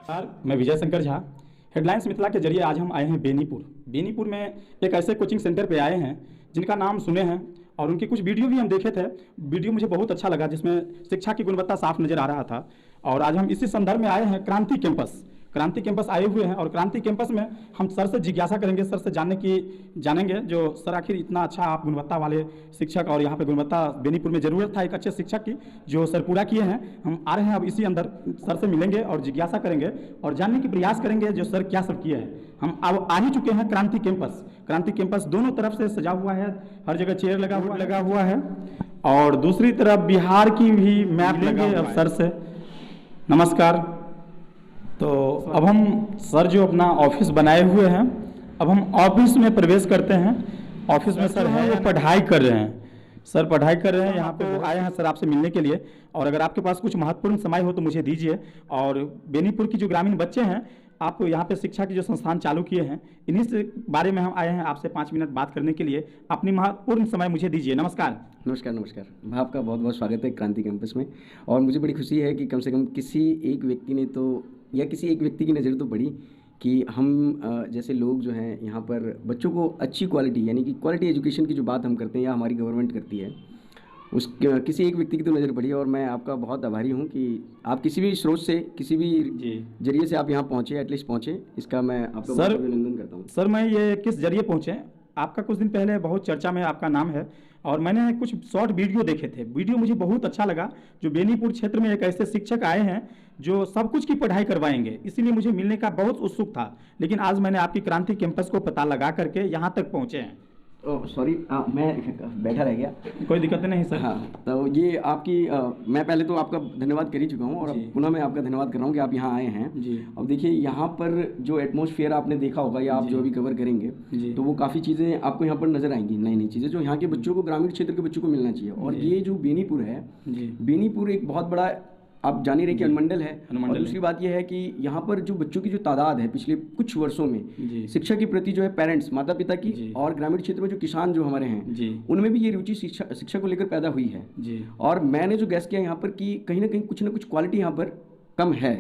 नमस्कार, मैं विजय शंकर झा। हेडलाइंस मिथिला के जरिए आज हम आए हैं बेनीपुर। बेनीपुर में एक ऐसे कोचिंग सेंटर पे आए हैं जिनका नाम सुने हैं और उनके कुछ वीडियो भी हम देखे थे। वीडियो मुझे बहुत अच्छा लगा जिसमें शिक्षा की गुणवत्ता साफ नज़र आ रहा था। और आज हम इसी संदर्भ में आए हैं क्रांति कैंपस। क्रांति कैंपस आए हुए हैं और क्रांति कैंपस में हम सर से जिज्ञासा करेंगे, सर से जानेंगे जो सर आखिर इतना अच्छा आप गुणवत्ता वाले शिक्षक और यहाँ पे गुणवत्ता बेनीपुर में ज़रूरत था एक अच्छे शिक्षक की जो सर पूरा किए हैं। हम आ रहे हैं अब इसी अंदर सर से मिलेंगे और जिज्ञासा करेंगे और जानने की प्रयास करेंगे जो सर क्या सब किए हैं। हम अब आ ही चुके हैं क्रांति कैंपस। क्रांति कैंपस दोनों तरफ से सजा हुआ है, हर जगह चेयर लगा हुआ है और दूसरी तरफ बिहार की भी मैप लेंगे अब सर से। नमस्कार। तो अब हम सर जो अपना ऑफिस बनाए हुए हैं, अब हम ऑफिस में प्रवेश करते हैं। ऑफिस में सर हैं वो पढ़ाई कर रहे हैं। सर पढ़ाई कर रहे हैं, यहाँ पे वो आए हैं सर आपसे मिलने के लिए। और अगर आपके पास कुछ महत्वपूर्ण समय हो तो मुझे दीजिए। और बेनीपुर की जो ग्रामीण बच्चे हैं, आप यहाँ पे शिक्षा के जो संस्थान चालू किए हैं, इन्हीं से बारे में हम आए हैं आपसे 5 मिनट बात करने के लिए। अपनी महत्वपूर्ण समय मुझे दीजिए। नमस्कार। नमस्कार। आपका बहुत बहुत स्वागत है क्रांति कैंपस में। और मुझे बड़ी खुशी है कि कम से कम किसी एक व्यक्ति ने तो या किसी एक व्यक्ति की नज़र तो पड़ी कि हम जैसे लोग जो हैं यहाँ पर बच्चों को अच्छी क्वालिटी यानी कि क्वालिटी एजुकेशन की जो बात हम करते हैं या हमारी गवर्नमेंट करती है, उस किसी एक व्यक्ति की तो नज़र पड़ी। और मैं आपका बहुत आभारी हूँ कि आप किसी भी स्रोत से किसी भी जरिए से आप यहाँ पहुँचे, एटलीस्ट पहुँचे, इसका मैं आपका बहुत अभिनंदन करता हूँ। सर मैं ये किस जरिए पहुँचे, आपका कुछ दिन पहले बहुत चर्चा में आपका नाम है और मैंने कुछ शॉर्ट वीडियो देखे थे। वीडियो मुझे बहुत अच्छा लगा जो बेनीपुर क्षेत्र में एक ऐसे शिक्षक आए हैं जो सब कुछ की पढ़ाई करवाएंगे, इसीलिए मुझे मिलने का बहुत उत्सुक था। लेकिन आज मैंने आपकी क्रांति कैंपस को पता लगा करके यहाँ तक पहुँचे हैं। सॉरी, मैं बैठा रह गया। कोई दिक्कत नहीं सर। हाँ, तो ये आपकी मैं पहले तो आपका धन्यवाद कर ही चुका हूँ और पुनः मैं आपका धन्यवाद कर रहा हूँ कि आप यहाँ आए हैं जी। अब देखिए यहाँ पर जो एटमॉस्फेयर आपने देखा होगा या आप जो अभी कवर करेंगे तो वो काफ़ी चीज़ें आपको यहाँ पर नजर आएंगी, नई नई चीज़ें जो यहाँ के बच्चों को, ग्रामीण क्षेत्र के बच्चों को मिलना चाहिए। और ये जो बेनीपुर है, बेनीपुर एक बहुत बड़ा, आप जान ही रहे कि अनुमंडल है। और दूसरी बात यह है कि यहाँ पर जो बच्चों की जो तादाद है पिछले कुछ वर्षों में शिक्षा के प्रति जो है पेरेंट्स, माता पिता की, और ग्रामीण क्षेत्र में जो किसान जो हमारे हैं उनमें भी ये रुचि शिक्षा को लेकर पैदा हुई है। और मैंने जो गैस किया यहाँ पर कि कहीं ना कुछ क्वालिटी यहाँ पर कम है,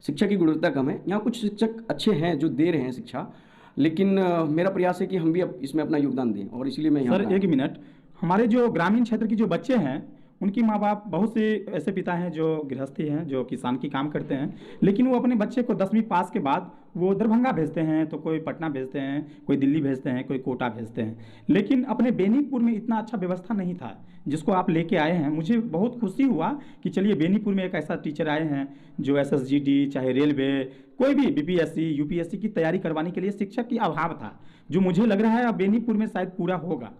शिक्षा की गुणवत्ता कम है। यहाँ कुछ शिक्षक अच्छे हैं जो दे रहे हैं शिक्षा, लेकिन मेरा प्रयास है कि हम भी इसमें अपना योगदान दें। और इसीलिए मैं यहाँ सर एक मिनट, हमारे जो ग्रामीण क्षेत्र की जो बच्चे हैं उनकी माँ बाप, बहुत से ऐसे पिता हैं जो गृहस्थी हैं, जो किसान की काम करते हैं, लेकिन वो अपने बच्चे को 10वीं पास के बाद वो दरभंगा भेजते हैं, तो कोई पटना भेजते हैं, कोई दिल्ली भेजते हैं, कोई कोटा भेजते हैं। लेकिन अपने बेनीपुर में इतना अच्छा व्यवस्था नहीं था जिसको आप लेके आए हैं। मुझे बहुत खुशी हुआ कि चलिए बेनीपुर में एक ऐसा टीचर आए हैं जो SSGD, चाहे रेलवे, कोई भी BPSC, UPSC की तैयारी करवाने के लिए शिक्षक की अभाव था, जो मुझे लग रहा है अब बेनीपुर में शायद पूरा होगा।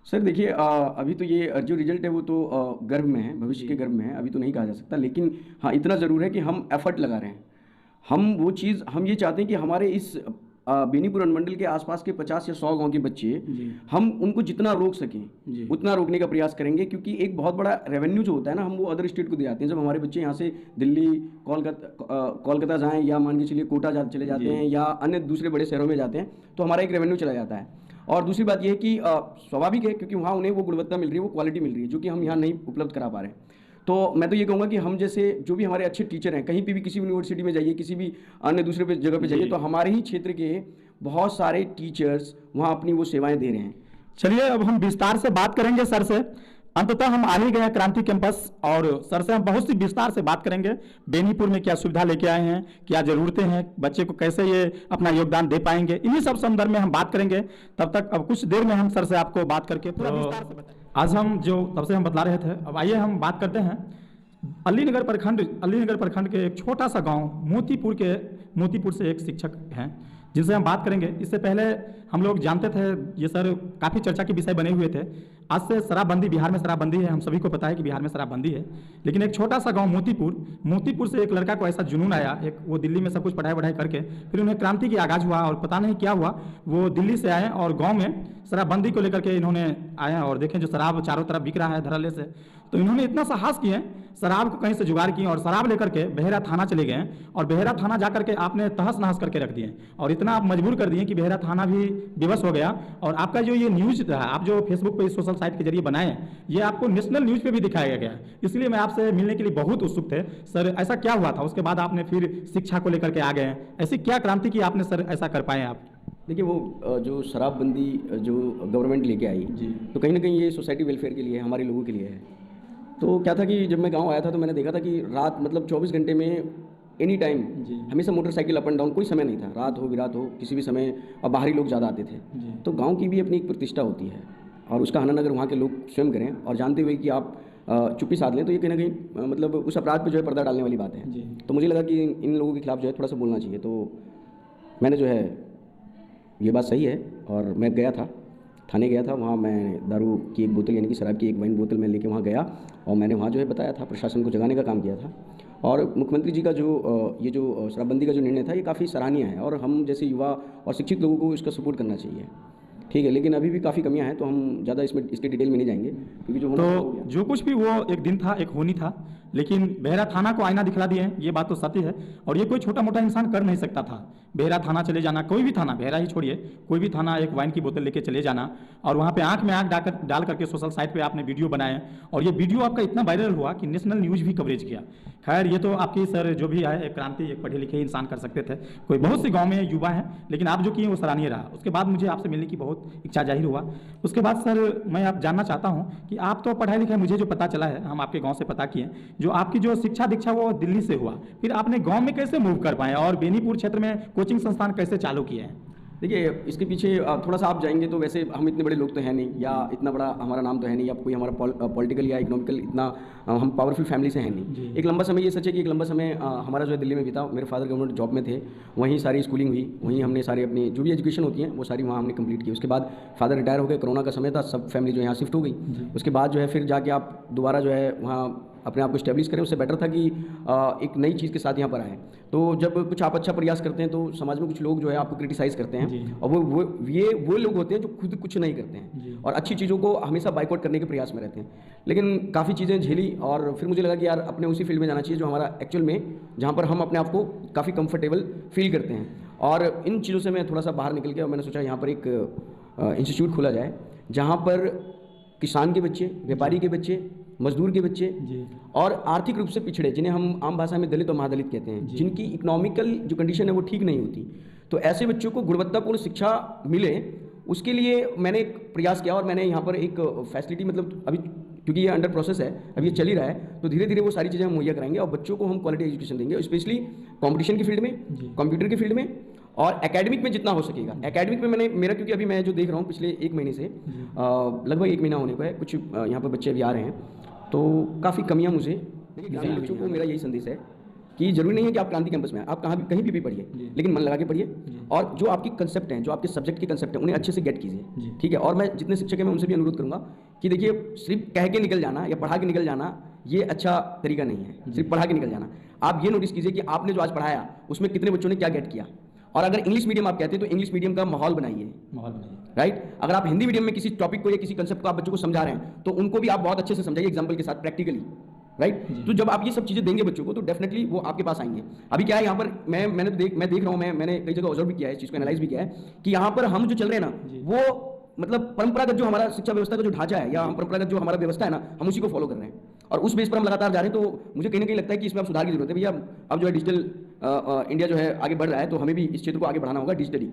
सर देखिए, अभी तो ये जो रिजल्ट है वो तो गर्भ में है, भविष्य के गर्भ में है, अभी तो नहीं कहा जा सकता। लेकिन हाँ, इतना ज़रूर है कि हम एफर्ट लगा रहे हैं। हम वो चीज़, हम ये चाहते हैं कि हमारे इस बेनीपुर अनुमंडल के आसपास के 50 या 100 गांव के बच्चे, हम उनको जितना रोक सकें उतना रोकने का प्रयास करेंगे। क्योंकि एक बहुत बड़ा रेवेन्यू जो होता है ना, हम वो अदर स्टेट को दे जाते हैं। जब हमारे बच्चे यहाँ से दिल्ली, कोलकाता जाएँ या मान के चलिए कोटा चले जाते हैं या अन्य दूसरे बड़े शहरों में जाते हैं, तो हमारा एक रेवेन्यू चला जाता है। और दूसरी बात यह है कि स्वाभाविक है क्योंकि वहाँ उन्हें वो गुणवत्ता मिल रही है, वो क्वालिटी मिल रही है, जो कि हम यहाँ नहीं उपलब्ध करा पा रहे हैं। तो मैं तो ये कहूँगा कि हम जैसे जो भी हमारे अच्छे टीचर हैं, कहीं पे भी किसी यूनिवर्सिटी में जाइए, किसी भी अन्य दूसरे जगह पे जाइए, तो हमारे ही क्षेत्र के बहुत सारे टीचर्स वहाँ अपनी वो सेवाएं दे रहे हैं। चलिए अब हम विस्तार से बात करेंगे सर से। अंततः हम आ ही गए क्रांति कैंपस और सर से हम बहुत सी विस्तार से बात करेंगे। बेनीपुर में क्या सुविधा लेके आए हैं, क्या ज़रूरतें हैं, बच्चे को कैसे ये अपना योगदान दे पाएंगे, इन्हीं सब संदर्भ में हम बात करेंगे। तब तक अब कुछ देर में हम सर से आपको बात करके पूरा विस्तार से बताएंगे। आज हम जो तब से हम बतला रहे थे, अब आइए हम बात करते हैं अलीनगर प्रखंड के एक छोटा सा गाँव मोतीपुर से एक शिक्षक हैं जिनसे हम बात करेंगे। इससे पहले हम लोग जानते थे, ये सर काफ़ी चर्चा के विषय बने हुए थे, आज से शराबबंदी, बिहार में शराबबंदी है, हम सभी को पता है कि बिहार में शराबबंदी है। लेकिन एक छोटा सा गांव मोतीपुर से एक लड़का को ऐसा जुनून आया, वो दिल्ली में सब कुछ पढ़ाई करके फिर उन्हें क्रांति की आगाज हुआ और पता नहीं क्या हुआ, वो दिल्ली से आए और गाँव में शराबबंदी को लेकर के इन्होंने आए और देखें जो शराब चारों तरफ बिक रहा है धड़ल्ले से, तो इन्होंने इतना साहस किए, शराब को कहीं से जुगाड़ किए और शराब लेकर के बेहरा थाना चले गए और बेहरा थाना जाकर के आपने तहस नहस करके रख दिए और इतना आप मजबूर कर दिए कि बेहरा थाना भी विवश हो गया। और आपका जो ये न्यूज़ था, आप जो फेसबुक पे सोशल साइट के जरिए बनाए हैं, ये आपको नेशनल न्यूज़ पे भी दिखाया गया। इसलिए मैं आपसे मिलने के लिए बहुत उत्सुक थे सर। ऐसा क्या हुआ था, उसके बाद आपने फिर शिक्षा को लेकर के आ गए, ऐसी क्या क्रांति की आपने सर ऐसा कर पाए आप? देखिए, वो जो शराबबंदी जो गवर्नमेंट लेके आई जी। तो कहीं ना कहीं ये सोसाइटी वेलफेयर के लिए, हमारे लोगों के लिए है। तो क्या था कि जब मैं गांव आया था तो मैंने देखा था कि रात मतलब 24 घंटे में एनी टाइम जी। हमेशा मोटरसाइकिल अप एंड डाउन, कोई समय नहीं था, रात हो विरात हो किसी भी समय, और बाहरी लोग ज़्यादा आते थे। जी। तो गांव की भी अपनी एक प्रतिष्ठा होती है और उसका हनन अगर वहाँ के लोग स्वयं करें और जानते हुए कि आप चुप्पी साध लें, तो ये कहीं ना कहीं मतलब उस अपराध पर जो है पर्दा डालने वाली बात है। जी। तो मुझे लगा कि इन लोगों के खिलाफ जो है थोड़ा सा बोलना चाहिए। तो मैंने जो है, ये बात सही है, और मैं गया था, थाने गया था, वहाँ मैं दारू की एक बोतल यानी कि शराब की एक वाइन बोतल मैं लेके वहाँ गया और मैंने वहाँ जो है बताया था, प्रशासन को जगाने का काम किया था। और मुख्यमंत्री जी का जो ये जो शराबबंदी का जो निर्णय था, ये काफ़ी सराहनीय है और हम जैसे युवा और शिक्षित लोगों को इसका सपोर्ट करना चाहिए। ठीक है, लेकिन अभी भी काफ़ी कमियां हैं, तो हम ज़्यादा इसके डिटेल में नहीं जाएंगे क्योंकि जो होना था हो गया। तो जो कुछ भी वो एक दिन था, एक होनी था, लेकिन बेहरा थाना को आईना दिखला दिए हैं, ये बात तो सत्य है। और ये कोई छोटा मोटा इंसान कर नहीं सकता था। बेहरा थाना चले जाना, कोई भी थाना, बेहरा ही छोड़िए, कोई भी थाना एक वाइन की बोतल लेके चले जाना और वहाँ पे आंख में आंख डाल करके सोशल साइट पे आपने वीडियो बनाए और ये वीडियो आपका इतना वायरल हुआ कि नेशनल न्यूज़ भी कवरेज किया। खैर, ये तो आपकी सर जो भी है एक क्रांति, एक पढ़े लिखे इंसान कर सकते थे। कोई बहुत से गाँव में युवा हैं, लेकिन आप जो किए वो सराहनीय रहा। उसके बाद मुझे आपसे मिलने की बहुत इच्छा जाहिर हुआ। उसके बाद सर मैं आप जानना चाहता हूँ कि आप तो पढ़ाई लिखाई, मुझे जो पता चला है, हम आपके गांव से पता किए, जो आपकी जो शिक्षा दीक्षा वो दिल्ली से हुआ, फिर आपने गांव में कैसे मूव कर पाए और बेनीपुर क्षेत्र में कोचिंग संस्थान कैसे चालू किए हैं? देखिए, इसके पीछे थोड़ा सा आप जाएंगे तो वैसे हम इतने बड़े लोग तो हैं नहीं, या इतना बड़ा हमारा नाम तो है नहीं, या कोई हमारा पॉलिटिकल या इकोनॉमिकल इतना हम पावरफुल फैमिली से हैं नहीं। एक लंबा समय, ये सच है कि एक लंबा समय हमारा जो है दिल्ली में बीता। मेरे फादर गवर्नमेंट जॉब में थे, वहीं सारी स्कूलिंग हुई, वहीं हमने सारे अपनी जो भी एजुकेशन होती है वो सारी वहाँ हमने कंप्लीट की। उसके बाद फादर रिटायर हो गए, कोरोना का समय था, सब फैमिली जो यहाँ शिफ्ट हो गई। उसके बाद जो है फिर जाके आप दोबारा जो है वहाँ अपने आप को स्टैब्लिश करें, उससे बेटर था कि एक नई चीज़ के साथ यहाँ पर आएँ। तो जब कुछ आप अच्छा प्रयास करते हैं तो समाज में कुछ लोग जो है आपको क्रिटिसाइज़ करते हैं और वो लोग होते हैं जो खुद कुछ नहीं करते हैं और अच्छी चीज़ों को हमेशा बाइकआउट करने के प्रयास में रहते हैं। लेकिन काफ़ी चीज़ें झेली और फिर मुझे लगा कि यार अपने उसी फील्ड में जाना चाहिए जो हमारा एक्चुअल में, जहाँ पर हम अपने आप को काफ़ी कंफर्टेबल फील करते हैं। और इन चीज़ों से मैं थोड़ा सा बाहर निकल के और मैंने सोचा यहाँ पर एक इंस्टीट्यूट खोला जाए जहाँ पर किसान के बच्चे, व्यापारी के बच्चे, मजदूर के बच्चे और आर्थिक रूप से पिछड़े, जिन्हें हम आम भाषा में दलित और महादलित कहते हैं, जिनकी इकोनॉमिकल जो कंडीशन है वो ठीक नहीं होती, तो ऐसे बच्चों को गुणवत्तापूर्ण शिक्षा मिले, उसके लिए मैंने एक प्रयास किया। और मैंने यहाँ पर एक फैसिलिटी, मतलब अभी क्योंकि ये अंडर प्रोसेस है, अभी ये चल ही रहा है, तो धीरे धीरे वो सारी चीज़ें हम मुहैया कराएंगे और बच्चों को हम क्वालिटी एजुकेशन देंगे, स्पेशली कॉम्पिटिशन की फील्ड में, कंप्यूटर की फील्ड में और एकेडमिक में जितना हो सकेगा। एकेडमिक में मेरा क्योंकि अभी मैं जो देख रहा हूँ पिछले 1 महीने से, लगभग 1 महीना होने को है, कुछ यहाँ पर बच्चे अभी आ रहे हैं, तो काफ़ी कमियाँ मुझे। देखिए, बच्चों को मेरा यही संदेश है कि जरूरी नहीं है कि आप क्रांति कैंपस में आए, आप कहीं भी पढ़िए, लेकिन मन लगा के पढ़िए और जो आपकी कंसेप्ट हैं, जो आपके सब्जेक्ट के कंसेप्ट हैं, उन्हें अच्छे से गेट कीजिए। ठीक है, और मैं जितने शिक्षक हैं मैं उनसे भी अनुरोध करूँगा कि देखिए, सिर्फ कह के निकल जाना या पढ़ा के निकल जाना ये अच्छा तरीका नहीं है। सिर्फ पढ़ा के निकल जाना, आप ये नोटिस कीजिए कि आपने जो आज पढ़ाया उसमें कितने बच्चों ने क्या गेट किया। और अगर इंग्लिश मीडियम आप कहते हैं तो इंग्लिश मीडियम का माहौल बनाइए, राइट। अगर आप हिंदी मीडियम में किसी टॉपिक को या किसी कंसेप्ट को आप बच्चों को समझा रहे हैं तो उनको भी आप बहुत अच्छे से समझाइए, एग्जाम्पल के साथ, प्रैक्टिकली, राइट। तो जब आप ये सब चीज़ें देंगे बच्चों को तो डेफिनेटली वो आपके पास आएंगे। अभी क्या है, यहाँ पर मैं देख रहा हूँ, मैंने कई जगह ऑब्जर्व भी किया है, इस चीज़ को एनालाइज भी किया है कि यहाँ पर हम जो चल रहे हैं ना, वो मतलब परंपरागत जो हमारा शिक्षा व्यवस्था का जो ढांचा है या हम परंपरागत जो हमारा व्यवस्था है ना, हम उसी को फॉलो कर रहे हैं और उस बेस पर हम लगातार जा रहे हैं। तो मुझे कहीं ना कहीं लगता है कि इसमें अब सुधार की जरूरत है। भैया, अब जो है डिजिटल इंडिया जो है आगे बढ़ रहा है, तो हमें भी इस क्षेत्र को आगे बढ़ाना होगा डिजिटली,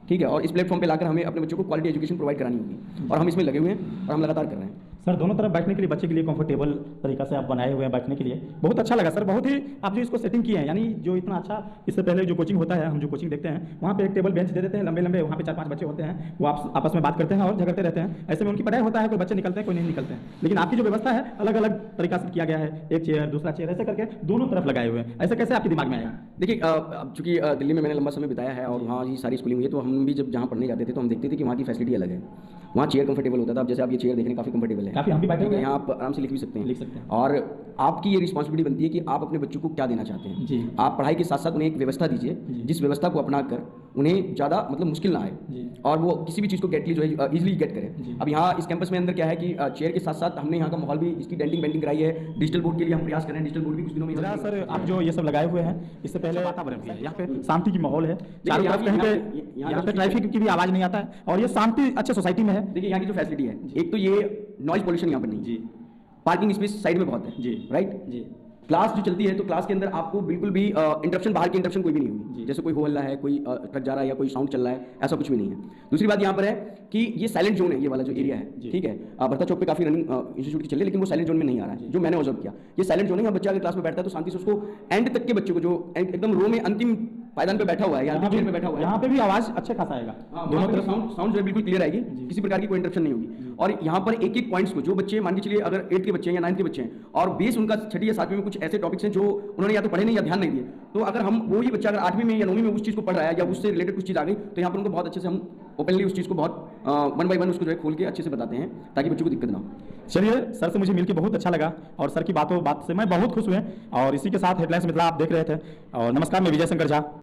ठीक है। और इस प्लेटफॉर्म पे लाकर हमें अपने बच्चों को क्वालिटी एजुकेशन प्रोवाइड करानी होगी और हम इसमें लगे हुए हैं और हम लगातार कर रहे हैं। सर, दोनों तरफ बैठने के लिए बच्चे के लिए कंफर्टेबल तरीका से आप बनाए हुए हैं बैठने के लिए, बहुत अच्छा लगा सर। बहुत ही आप जो इसको सेटिंग किए हैं, यानी जो इतना अच्छा, इससे पहले जो कोचिंग होता है, हम जो कोचिंग देखते हैं वहाँ पे एक टेबल बेंच दे देते हैं, लंबे लंबे, वहाँ पे 4-5 बच्चे होते हैं, वो आपस में बात करते हैं और झगड़ते रहते हैं। ऐसे में उनकी पढ़ाई होता है, कोई बच्चे निकलते हैं, कोई नहीं निकलते हैं। लेकिन आपकी जो व्यवस्था है अलग अलग तरीका से किया गया है, एक चेयर दूसरा चेयर ऐसे करके दोनों तरफ लगाए हुए हैं। ऐसे कैसे आपके दिमाग में आया? देखिए, चूंकि दिल्ली में मैंने लंबा समय बिताया है और वहाँ ही सारी स्कूलिंग हुई है, तो हम भी जब जहाँ पढ़ने जाते थे तो हम देखते थे कि वहाँ की फैसिलिटी अलग है। वहाँ चेयर कंफर्टेबल होता था। अब जैसे आप ये चेयर देख रहे हैं, काफ़ी कंफर्टेबल है, काफ़ी हम भी बैठे हुए हैं, यहाँ आप आराम से लिख भी सकते हैं। और आपकी ये रिस्पॉन्सिबिलिटी बनती है कि आप अपने बच्चों को क्या देना चाहते हैं। आप पढ़ाई के साथ साथ उन्हें एक व्यवस्था दीजिए, जिस व्यवस्था को अपना कर उन्हें ज़्यादा मतलब मुश्किल ना आए और वो किसी भी चीज़ को जो है इजीली गेट करें। अब यहाँ इस कैंपस में अंदर क्या है कि चेयर के साथ साथ हमने यहाँ का माहौल भी इसकी डेंटिंग पेंटिंग कराई है। डिजिटल बोर्ड के लिए हम प्रयास कर रहे हैं, डिजिटल बोर्ड भी कुछ दिनों में जरा सर आप जो ये सब लगाए हुए हैं इससे पहले वातावरण भी है, यहाँ पे शांति की माहौल है, चारों तरफ कहीं पे यहाँ पे ट्रैफिक की भी आवाज़ नहीं आता है और ये शांति अच्छे सोसाइटी में है। देखिए यहाँ की जो फैसिलिटी है, एक तो ये नॉइज पोल्यूशन यहाँ पर नहीं जी, पार्किंग स्पेस साइड में बहुत है जी, राइट जी। क्लास जो चलती है तो क्लास के अंदर आपको बिल्कुल भी इंटरप्शन, बाहर की इंटरप्शन कोई भी नहीं होगी, जैसे कोई हो हल्ला है, कोई ट्रक जा रहा है या कोई साउंड चल रहा है, ऐसा कुछ भी नहीं है। दूसरी बात यहाँ पर है कि ये साइलेंट जोन है, ये वाला जो एरिया है, ठीक है। बर्ता चौक पे काफी रनिंग इंस्टीट्यूट की चल रही है, लेकिन वो साइलेंट जोन में नहीं आ रहा है, जो मैंने ऑब्जर्व किया। ये साइलेंट जोन है, यहाँ बच्चा अगर क्लास में बैठता है तो शांति से उसको एंड तक के बच्चे को, जो एकदम रो में अंतिम पायदान पे बैठा हुआ है या अंतिम चेयर पे बैठा हुआ है, यहाँ पे भी आवाज अच्छे खासा आएगा, दोनों तरफ साउंड जो है बिल्कुल क्लियर आएगी, किसी प्रकार की कोई इंटरप्शन नहीं होगी। और यहाँ पर एक एक पॉइंट्स को जो बच्चे मान के चलिए अगर 8th के बच्चे हैं या 9th के बच्चे हैं और बेस उनका 6ठी या 7वीं में कुछ ऐसे टॉपिक्स हैं जो उन्होंने या तो पढ़े नहीं या ध्यान नहीं दिए, तो अगर हम वही बच्चा अगर 8वीं में या 9वीं में उस चीज़ को पढ़ रहा है या उससे रिलेटेड कुछ चीज़ आ गई, तो यहाँ पर उनको बहुत अच्छे से हम ओपनली उस चीज़ को बहुत 1 by 1 उसको जो है खोल के अच्छे से बताते हैं ताकि बच्चों को दिक्कत ना हो। चलिए सर से मुझे मिलकर बहुत अच्छा लगा और सर की बात से मैं बहुत खुश हुए और इसी के साथ हेडलाइंस मिथिला आप देख रहे थे और नमस्कार, मैं विजय शंकर झा।